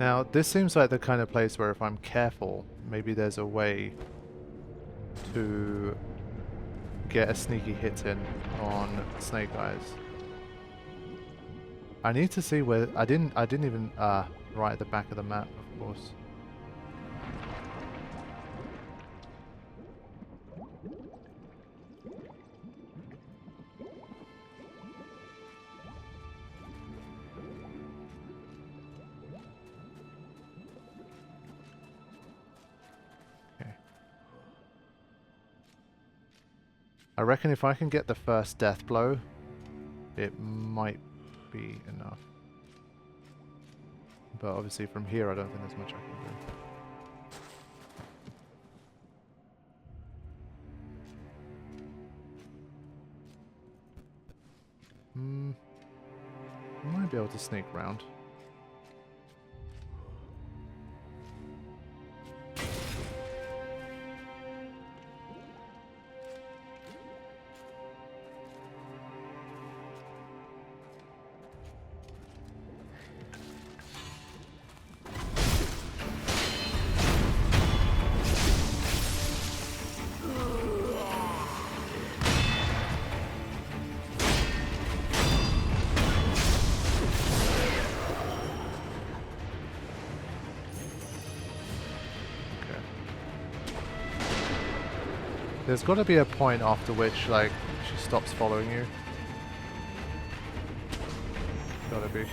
Now, this seems like the kind of place where if I'm careful, maybe there's a way to get a sneaky hit in on Snake Eyes. I need to see where I didn't even right at the back of the map, of course. I reckon if I can get the first death blow, it might be enough. But obviously from here I don't think there's much I can do. I might be able to sneak round. There's got to be a point after which, like, she stops following you. Gotta be.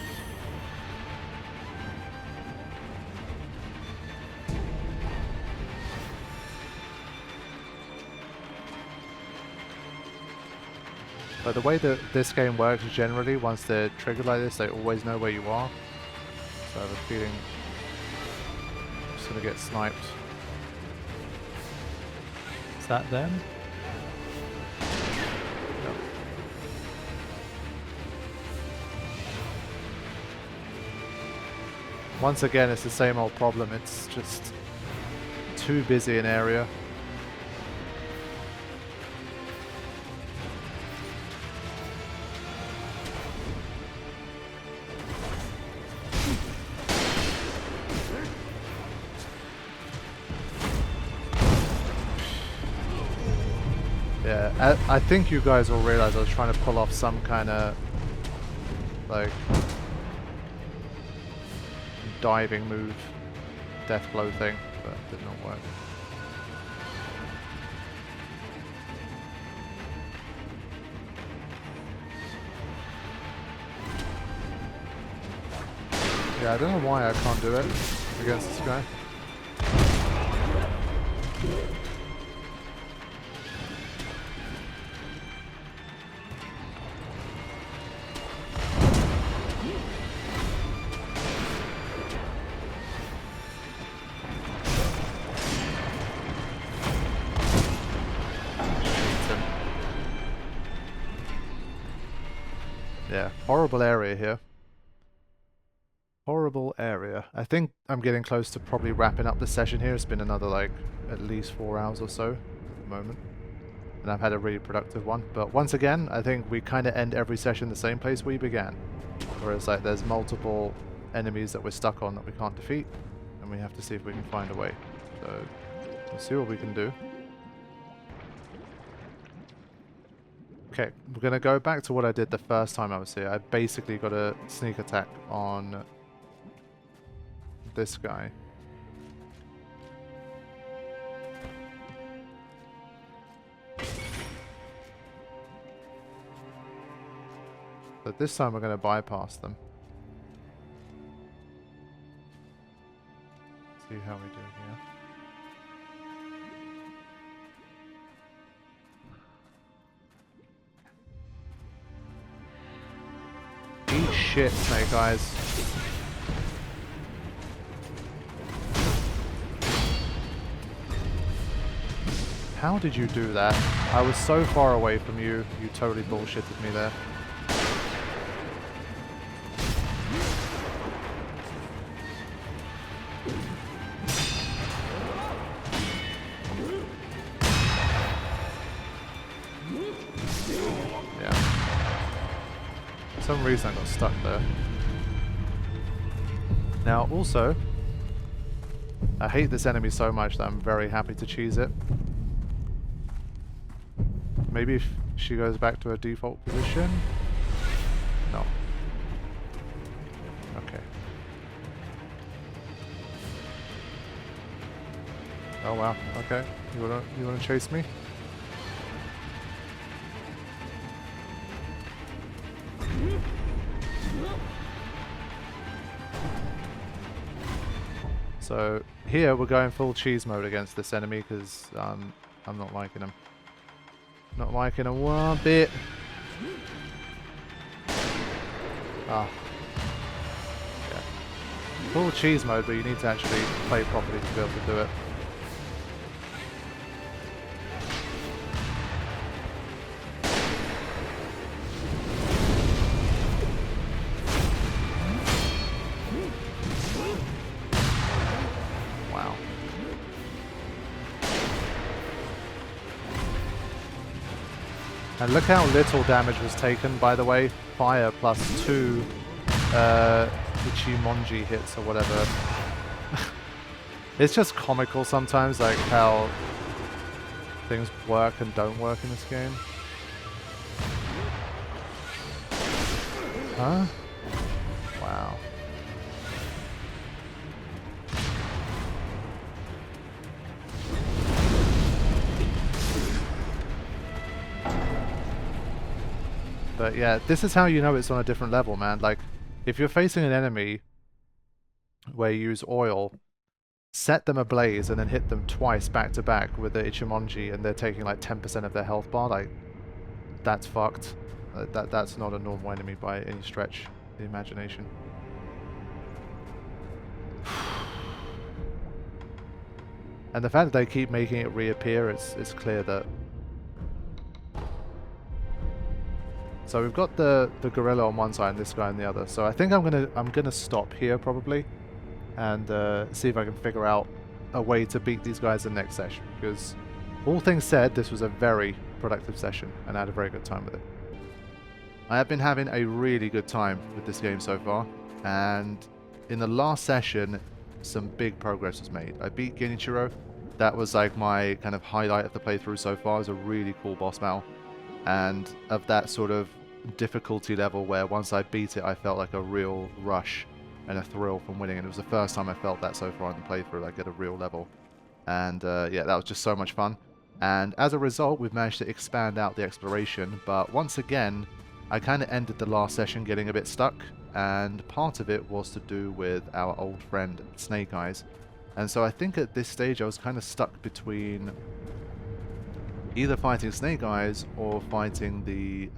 But the way that this game works generally, once they're triggered like this, they always know where you are. So I have a feeling I'm just gonna get sniped. That them? No. Once again, it's the same old problem. It's just too busy an area. Yeah, I think you guys will realize I was trying to pull off some kind of like diving move, death blow thing, but it did not work. Yeah, I don't know why I can't do it against this guy. Yeah, horrible area here. Horrible area. I think I'm getting close to probably wrapping up the session here. It's been another like at least 4 hours or so at the moment. And I've had a really productive one. But once again, I think we kind of end every session the same place we began. Whereas like there's multiple enemies that we're stuck on that we can't defeat. And we have to see if we can find a way. So we'll see what we can do. Okay, we're going to go back to what I did the first time I was here. I basically got a sneak attack on this guy. But this time we're going to bypass them. See how we do here. Eat shit, Snake Eyes. How did you do that? I was so far away from you, you totally bullshitted me there. For some reason I got stuck there. Now, also, I hate this enemy so much that I'm very happy to cheese it. Maybe if she goes back to her default position? No. Okay. Oh wow, okay. You wanna chase me? So here we're going full cheese mode against this enemy because I'm not liking him. Not liking him one bit. Ah. Yeah. Full cheese mode, but you need to actually play properly to be able to do it. Wow. And look how little damage was taken, by the way. Fire plus 2 Ichimonji hits or whatever. It's just comical sometimes, like how things work and don't work in this game. Huh? Wow. But yeah, this is how you know it's on a different level, man. Like, if you're facing an enemy where you use oil, set them ablaze and then hit them twice back to back with the Ichimonji and they're taking like 10% of their health bar, like, that's fucked. That's not a normal enemy by any stretch of the imagination. And the fact that they keep making it reappear, it's clear that... So we've got the gorilla on one side and this guy on the other. So I think I'm gonna stop here probably, and see if I can figure out a way to beat these guys in the next session. Because all things said, this was a very productive session, and I had a very good time with it. I have been having a really good time with this game so far, and in the last session, some big progress was made. I beat Genichiro. That was like my kind of highlight of the playthrough so far. It was a really cool boss battle, and of that sort of difficulty level where once I beat it I felt like a real rush and a thrill from winning, and it was the first time I felt that so far in the playthrough, like at a real level. And yeah, that was just so much fun, and as a result we've managed to expand out the exploration. But once again, I kind of ended the last session getting a bit stuck, and part of it was to do with our old friend Snake Eyes. And so I think at this stage I was kind of stuck between either fighting Snake Eyes or fighting the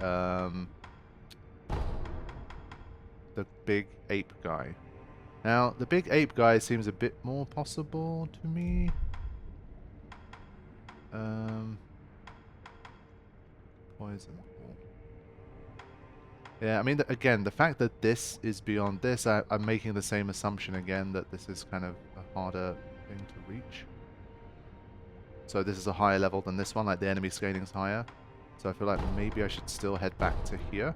big ape guy. Now, the big ape guy seems a bit more possible to me. Poison. Yeah, I mean, again, the fact that this is beyond this, I'm making the same assumption again, that this is kind of a harder thing to reach. So this is a higher level than this one, like the enemy scaling is higher. So I feel like maybe I should still head back to here.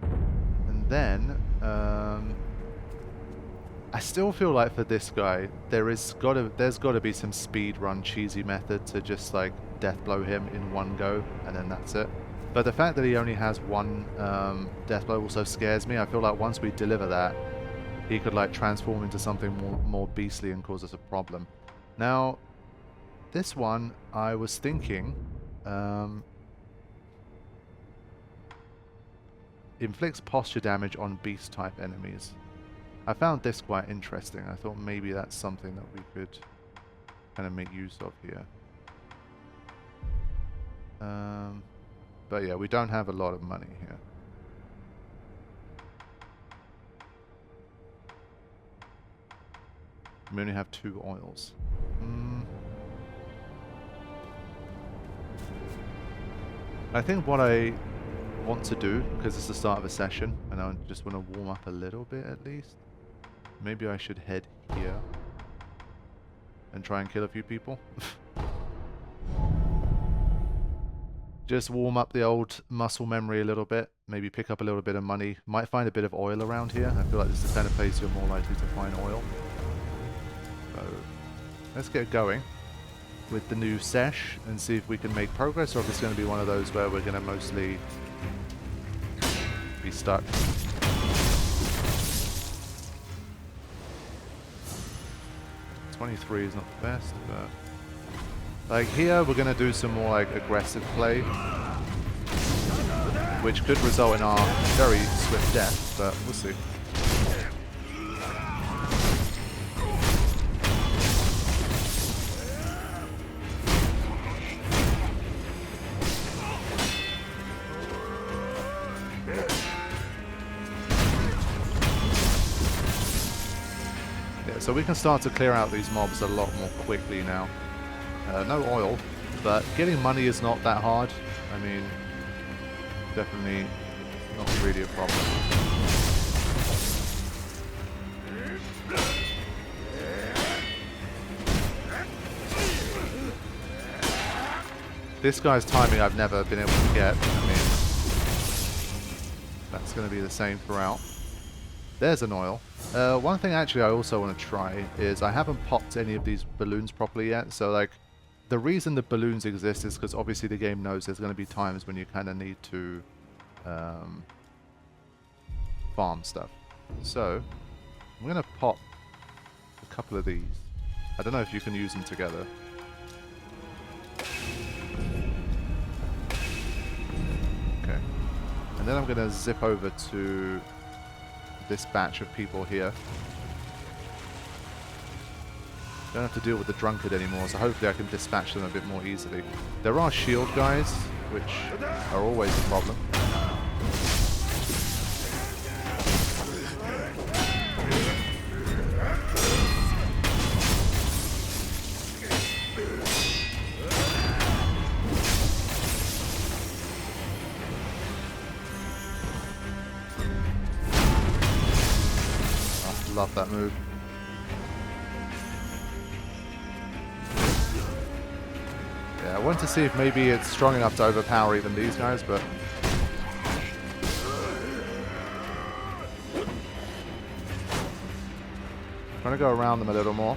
And then, I still feel like for this guy, there's gotta be some speedrun cheesy method to just like death blow him in one go, and then that's it. But the fact that he only has one death blow also scares me. I feel like once we deliver that, he could like transform into something more beastly and cause us a problem. Now, this one, I was thinking, inflicts posture damage on beast type enemies. I found this quite interesting. I thought maybe that's something that we could kind of make use of here. But yeah, we don't have a lot of money here. We only have 2 oils. I think what I want to do, because it's the start of a session and I just want to warm up a little bit at least, maybe I should head here and try and kill a few people. Just warm up the old muscle memory a little bit. Maybe pick up a little bit of money. Might find a bit of oil around here. I feel like this is the kind of place you're more likely to find oil. So let's get going with the new sesh and see if we can make progress, or if it's going to be one of those where we're going to mostly be stuck. .23 is not the best, but like here we're going to do some more like aggressive play, which could result in our very swift death, but we'll see. So we can start to clear out these mobs a lot more quickly now. No oil, but getting money is not that hard. I mean, definitely not really a problem. This guy's timing I've never been able to get. I mean, that's going to be the same throughout. There's an oil. One thing actually I also want to try is I haven't popped any of these balloons properly yet. So like the reason the balloons exist is because obviously the game knows there's going to be times when you kind of need to farm stuff. So I'm going to pop a couple of these. I don't know if you can use them together. Okay. And then I'm going to zip over to this batch of people here. Don't have to deal with the drunkard anymore, so hopefully I can dispatch them a bit more easily. There are shield guys, which are always a problem. Love that move. Yeah, I want to see if maybe it's strong enough to overpower even these guys, but trying to go around them a little more.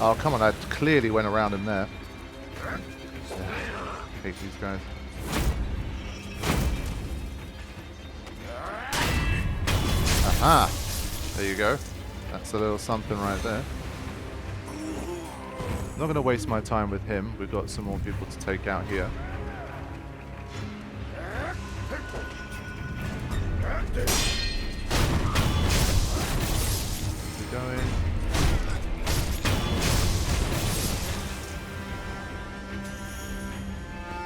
Oh, come on, I clearly went around him there. Hate these guys. Ah, there you go. That's a little something right there. Not going to waste my time with him. We've got some more people to take out here. Keep going.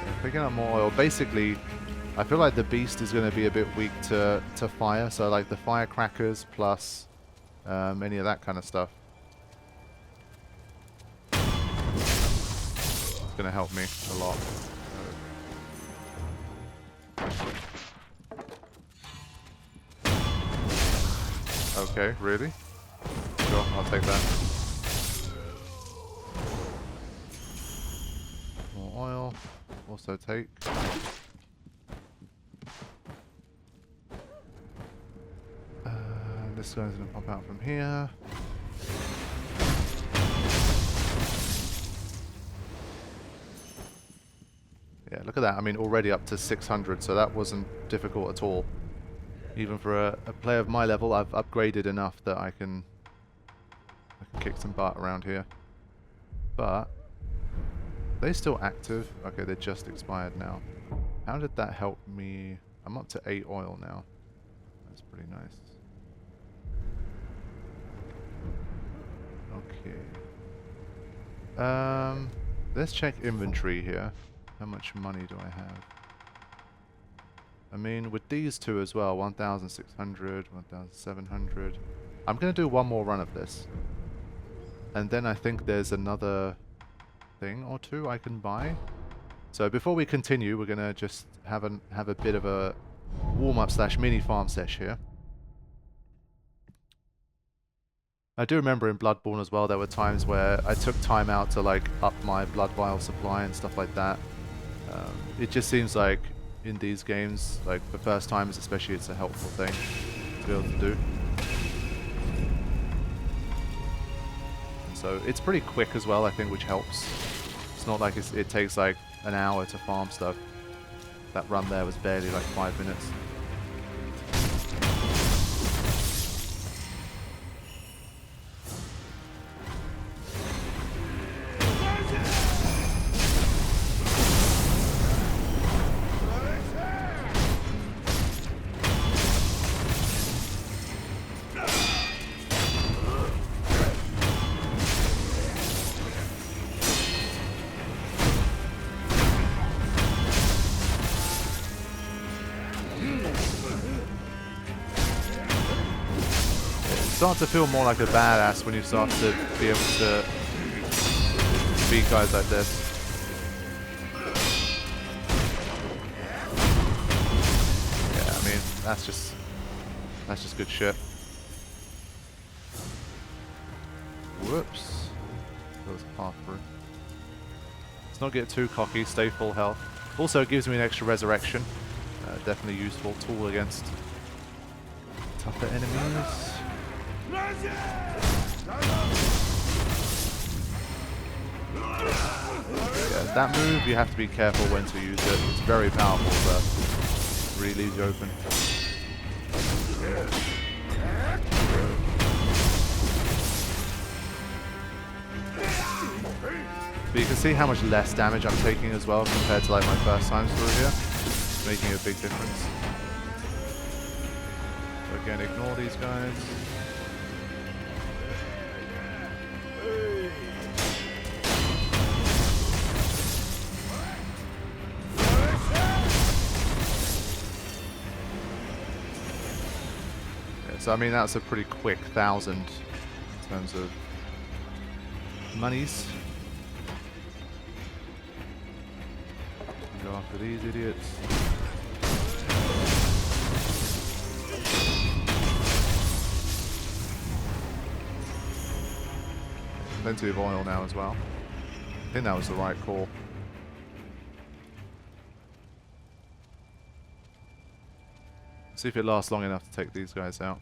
Yeah, picking up more oil. Basically, I feel like the beast is going to be a bit weak to fire, so like the firecrackers plus any of that kind of stuff is going to help me a lot. Okay, really? Sure, I'll take that. More oil. Also take. This guy's going to pop out from here. Yeah, look at that. I mean, already up to 600, so that wasn't difficult at all. Even for a player of my level, I've upgraded enough that I can kick some butt around here. But, are they still active? Okay, they're just expired now. How did that help me? I'm up to 8 oil now. That's pretty nice. Okay. Let's check inventory here. How much money do I have? I mean, with these two as well, 1,600, 1,700. I'm going to do one more run of this. And then I think there's another thing or two I can buy. So before we continue, we're going to just have a bit of a warm-up / mini farm sesh here. I do remember in Bloodborne as well, there were times where I took time out to like up my blood vial supply and stuff like that. It just seems like in these games, like for first timers especially, it's a helpful thing to be able to do. And so it's pretty quick as well, I think, which helps. It's not like it takes like an hour to farm stuff. That run there was barely like 5 minutes. Start to feel more like a badass when you start to be able to beat guys like this. Yeah, I mean that's just good shit. Whoops. That was half through. Let's not get too cocky, stay full health. Also, it gives me an extra resurrection. Definitely useful tool against tougher enemies. Yeah, that move, you have to be careful when to use it. It's very powerful, but it really leaves you open. But you can see how much less damage I'm taking as well compared to like my first times through here. It's making a big difference. So again, ignore these guys. So I mean that's a pretty quick 1,000 in terms of monies. Go after these idiots. Plenty of oil now as well. I think that was the right call. See if it lasts long enough to take these guys out.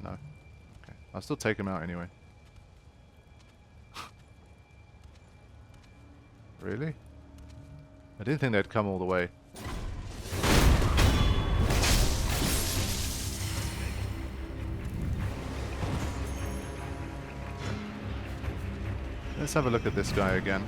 No. Okay. I'll still take them out anyway. Really? I didn't think they'd come all the way. Let's have a look at this guy again.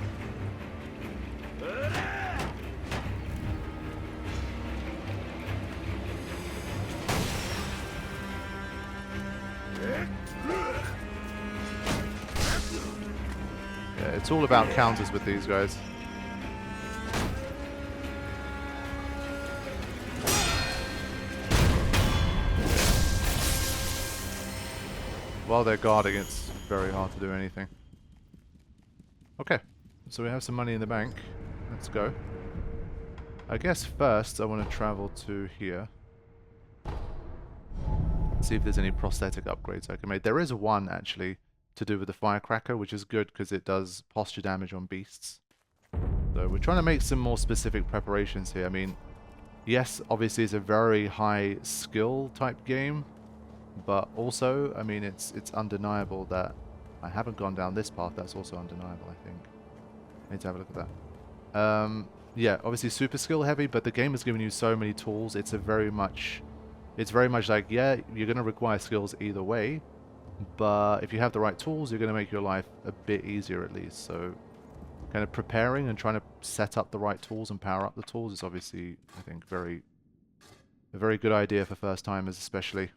Yeah, it's all about counters with these guys. While they're guarding, it's very hard to do anything. Okay, so we have some money in the bank. Let's go. I guess first I want to travel to here. See if there's any prosthetic upgrades I can make. There is one actually to do with the firecracker, which is good because it does posture damage on beasts. So we're trying to make some more specific preparations here. I mean, yes, obviously it's a very high skill type game, but also, I mean, it's undeniable that I haven't gone down this path. That's also undeniable, I think. I need to have a look at that. Yeah, obviously super skill heavy, but the game has given you so many tools. It's very much like, yeah, you're going to require skills either way, but if you have the right tools, you're going to make your life a bit easier at least. So kind of preparing and trying to set up the right tools and power up the tools is obviously, I think, a very good idea for first timers especially.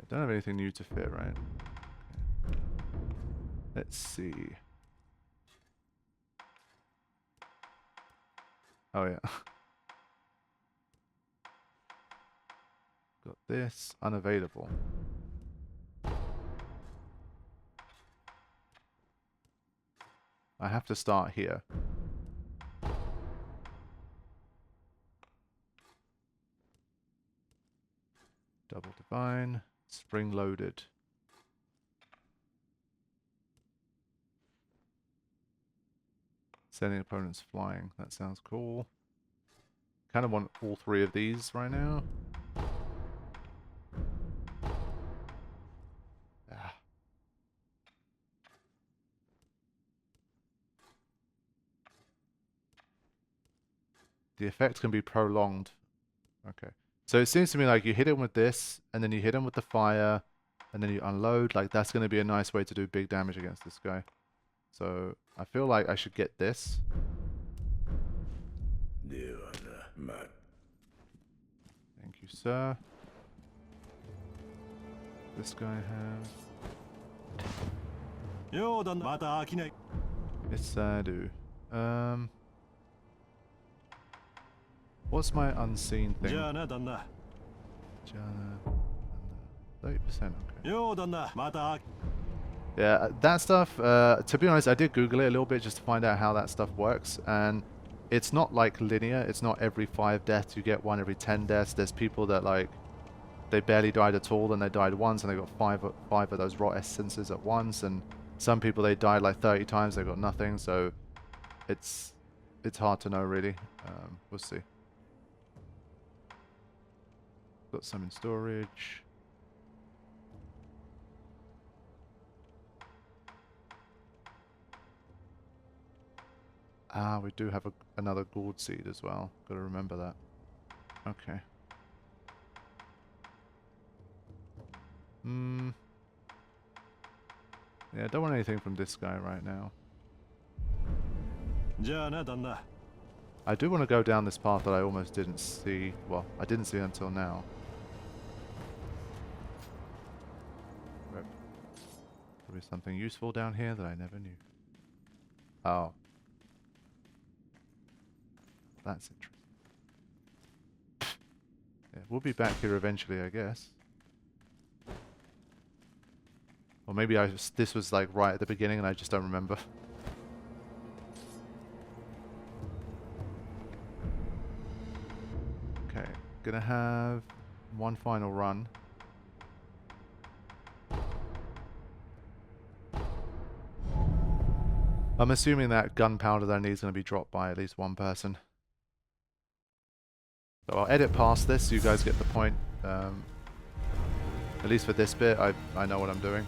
Don't have anything new to fit, right? Okay. Let's see. Oh yeah. Got this. Unavailable. I have to start here. fine. Spring loaded. Sending opponents flying. That sounds cool. Kind of want all three of these right now. Ah. The effect can be prolonged. Okay. So it seems to me like you hit him with this, and then you hit him with the fire, and then you unload. Like, that's going to be a nice way to do big damage against this guy. So I feel like I should get this. Thank you, sir. This guy has... Yes, I do. What's my unseen thing? 30%, okay. Yeah, that stuff, to be honest, I did Google it a little bit just to find out how that stuff works, and it's not like linear. It's not every 5 deaths you get one, every 10 deaths. There's people that, like, they barely died at all, then they died once, and they got five of those rot essences at once, and some people, they died like 30 times, they got nothing, so it's hard to know, really. We'll see. Got some in storage. Ah, we do have another gourd seed as well. Gotta remember that. Okay. Yeah, I don't want anything from this guy right now. I do want to go down this path that I almost didn't see. Well, I didn't see until now. Probably something useful down here that I never knew. Oh. That's interesting. Yeah, we'll be back here eventually, I guess. Or maybe this was like right at the beginning and I just don't remember. Okay, gonna have one final run. I'm assuming that gunpowder that I need is going to be dropped by at least one person. So I'll edit past this so you guys get the point. At least for this bit, I know what I'm doing.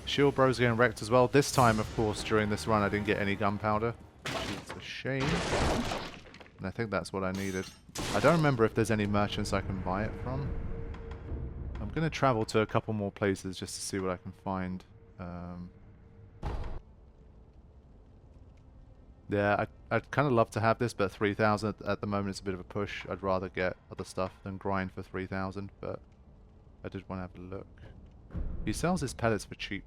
Shield Bro's getting wrecked as well. This time, of course, during this run, I didn't get any gunpowder, which is a shame. And I think that's what I needed. I don't remember if there's any merchants I can buy it from. I'm going to travel to a couple more places just to see what I can find. Yeah, I'd kind of love to have this, but 3,000 at the moment is a bit of a push. I'd rather get other stuff than grind for 3,000, but I did want to have a look. He sells his pellets for cheap.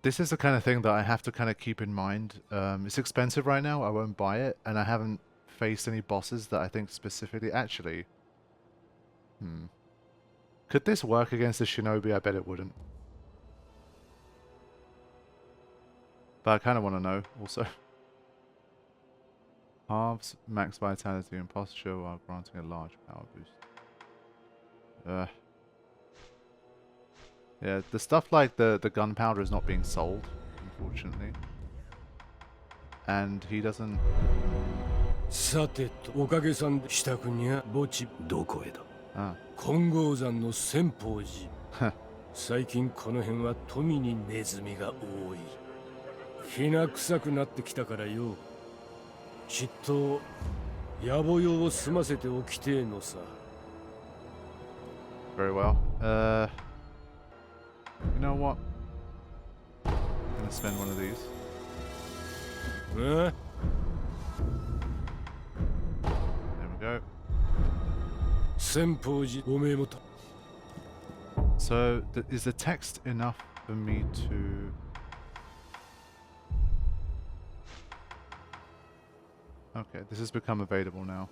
This is the kind of thing that I have to kind of keep in mind. It's expensive right now, I won't buy it, and I haven't faced any bosses that I think specifically... Actually... Could this work against the shinobi? I bet it wouldn't. But I kind of want to know, also. Halves max vitality and posture while granting a large power boost. Yeah, the stuff like the gunpowder is not being sold, unfortunately. And he doesn't... Ah. 金剛山の千宝寺最近この辺は富にネズミが多いきな臭くなってきたからよきっと野暮用を済ませておきてえのさ Very well. You know what? I'm gonna spend one of these. There we go. So, is the text enough for me to... Okay, this has become available now.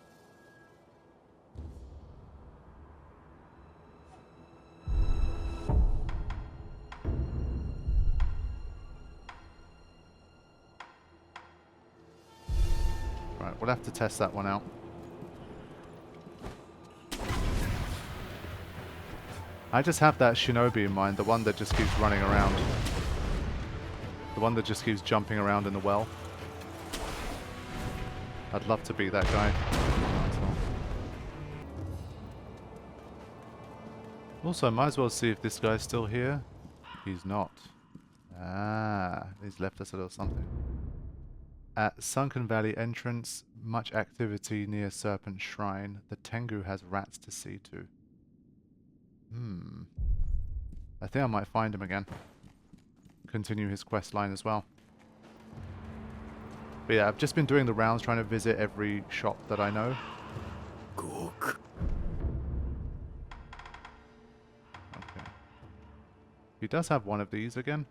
Right, we'll have to test that one out. I just have that shinobi in mind, the one that just keeps running around. The one that just keeps jumping around in the well. I'd love to be that guy. Also, I might as well see if this guy's still here. He's not. Ah, he's left us a little something. At Sunken Valley entrance, much activity near Serpent Shrine. The Tengu has rats to see to. I think I might find him again. Continue his quest line as well. But yeah, I've just been doing the rounds trying to visit every shop that I know. Okay. He does have one of these again.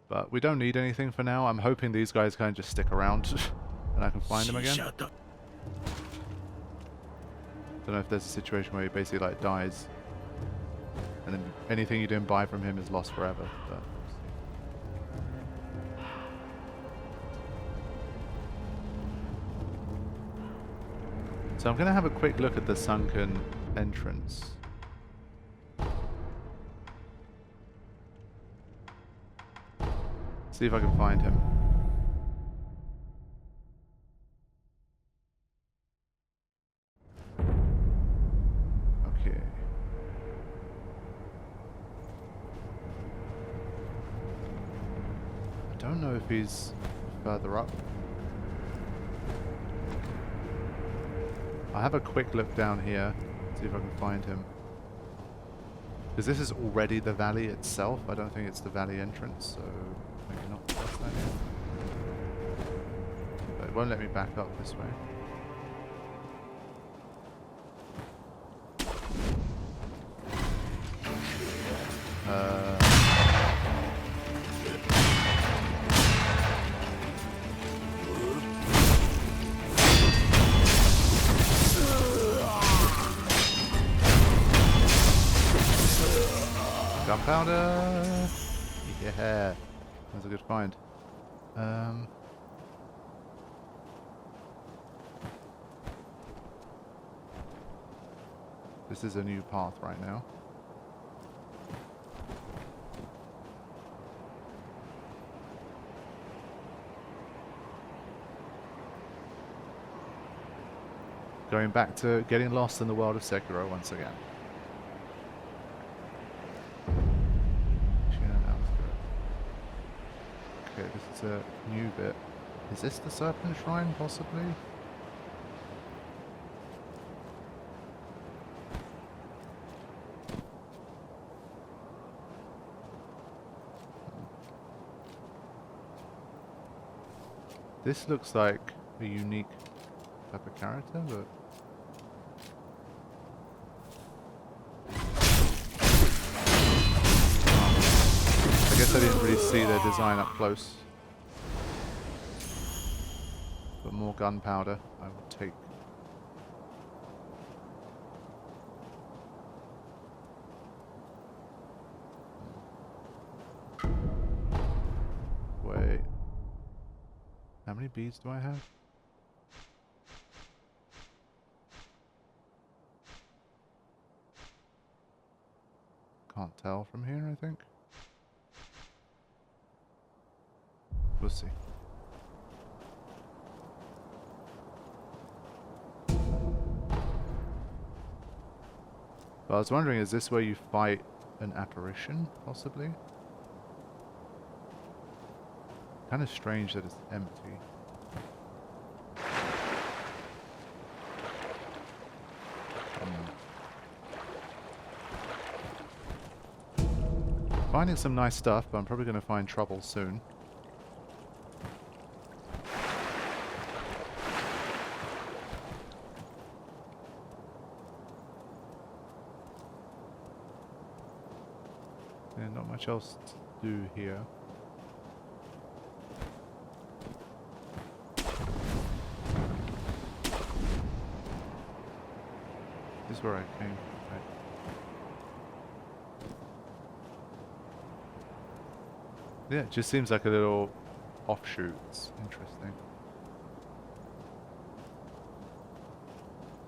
But we don't need anything for now. I'm hoping these guys kind of just stick around and I can find him again. Don't know if there's a situation where he basically like dies and then anything you didn't buy from him is lost forever. But so I'm going to have a quick look at the sunken entrance. See if I can find him. Okay. I don't know if he's further up. I'll have a quick look down here, see if I can find him. Because this is already the valley itself. I don't think it's the valley entrance, so maybe not the best idea. But it won't let me back up this way. Gunpowder! Yeah, that's a good find. This is a new path right now. Going back to getting lost in the world of Sekiro once again. Okay, this is a new bit. Is this the Serpent Shrine, possibly? This looks like a unique type of character, but... I guess I didn't really see their design up close. But more gunpowder I will take. Wait. How many beads do I have? Can't tell from here, I think. We'll see. But I was wondering, is this where you fight an apparition, possibly? Kind of strange that it's empty. Finding some nice stuff, but I'm probably going to find trouble soon. Yeah, not much else to do here. This is where I came. Right. Yeah, it just seems like a little offshoot. It's interesting.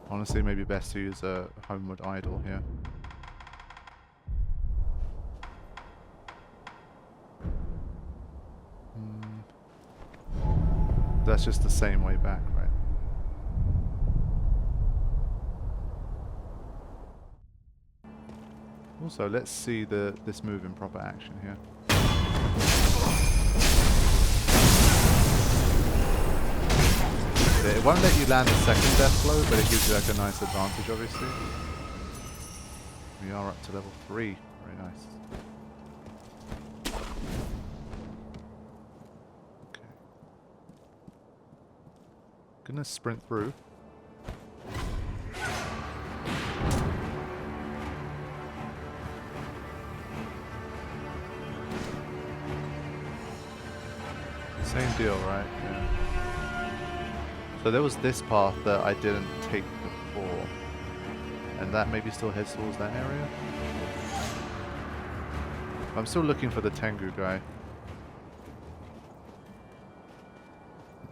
Honestly, maybe best to use a homeward idol here. That's just the same way back, right? Also, let's see this move in proper action here. Yeah, it won't let you land a second death blow, but it gives you like a nice advantage, obviously. We are up to level 3. Very nice. Okay. Gonna sprint through. Same deal, right? Yeah. So there was this path that I didn't take before, and that maybe still heads towards that area. I'm still looking for the Tengu guy.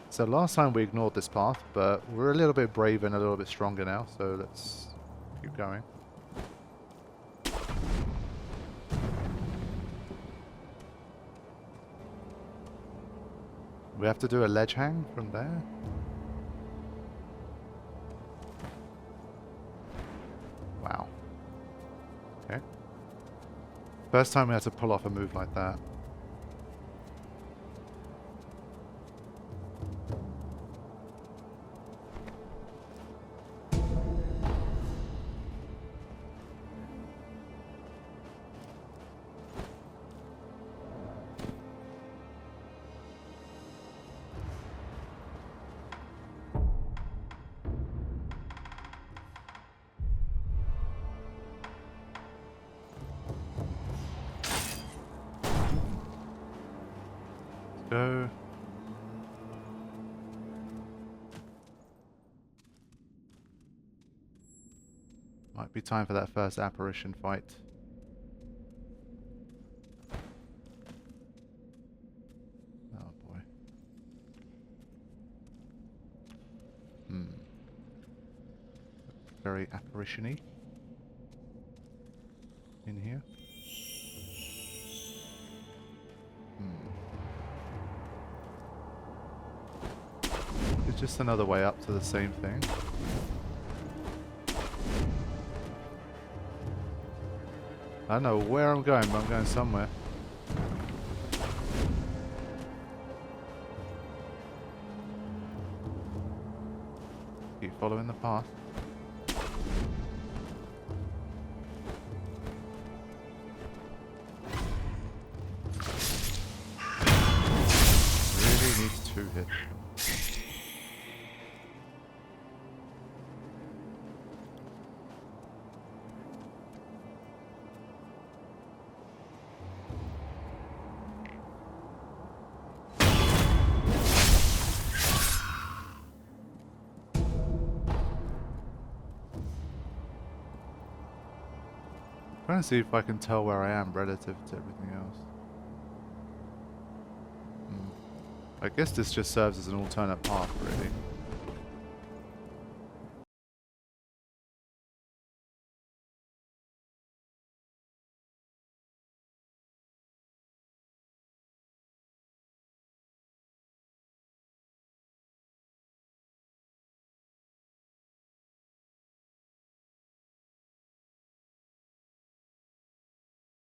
So last time we ignored this path, but we're a little bit braver and a little bit stronger now, so let's keep going. We have to do a ledge hang from there? Wow. Okay. First time we had to pull off a move like that. Go. Might be time for that first apparition fight. Oh boy. Very apparition-y in here. It's just another way up to the same thing. I don't know where I'm going, but I'm going somewhere. Keep following the path. Really needs 2 hits. Trying to see if I can tell where I am relative to everything else. I guess this just serves as an alternate path, really.